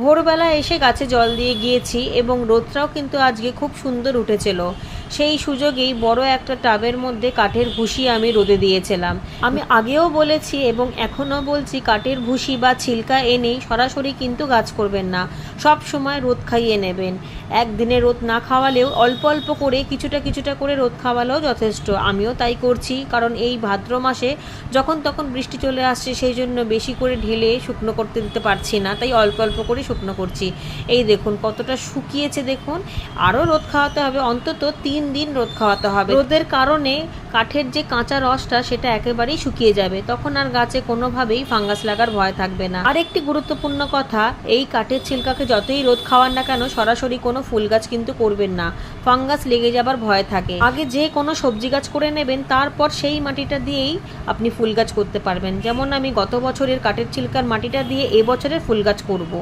ভোরবেলা এসে গাছে জল দিয়ে গিয়েছি এবং রোদটাও কিন্তু আজকে খুব সুন্দর উঠেছিল। সেই সুযোগেই বড় একটা টাবের মধ্যে কাঠের ভুসি আমি রোদে দিয়েছিলাম। আমি আগেও বলেছি এবং এখনও বলছি, কাঠের ভুসি বা ছিলকা এনেই সরাসরি কিন্তু গাছ করবেন না, সব সময় রোদ খাইয়ে নেবেন। একদিনে রোদ না খাওয়ালেও অল্প অল্প করে কিছুটা কিছুটা করে রোদ খাওয়ালেও যথেষ্ট। আমিও তাই করছি, কারণ এই ভাদ্র মাসে যখন তখন বৃষ্টি চলে আসছে, সেই জন্য বেশি করে ঢেলে শুকনো করতে দিতে পারছি না, তাই অল্প অল্প করে শুকনো করছি। এই দেখুন কতটা শুকিয়েছে, দেখুন। আরও রোদ খাওয়াতে হবে, অন্তত 3 দিন রোদ খাওয়াতে হবে। রোদের কারণে কাঠের যে কাঁচা রসটা সেটা একেবারেই শুকিয়ে যাবে, তখন আর গাছে কোনোভাবেই ফাঙ্গাস লাগার ভয় থাকবে না। আর একটি গুরুত্বপূর্ণ কথা, এই কাঠের ছিলকাকে যতই রোদ খাওয়ান না কেন, সরাসরি কোনো ফুল গাছ কিন্তু করবেন না, ফাঙ্গাস লেগে যাবার ভয় থাকে। আগে যে কোনো সবজি গাছ করে নেবেন, তারপর সেই মাটিটা দিয়েই আপনি ফুল গাছ করতে পারবেন। যেমন আমি গত বছরের কাঠের ছিলকার মাটিটা দিয়ে এবছরের ফুল গাছ করব।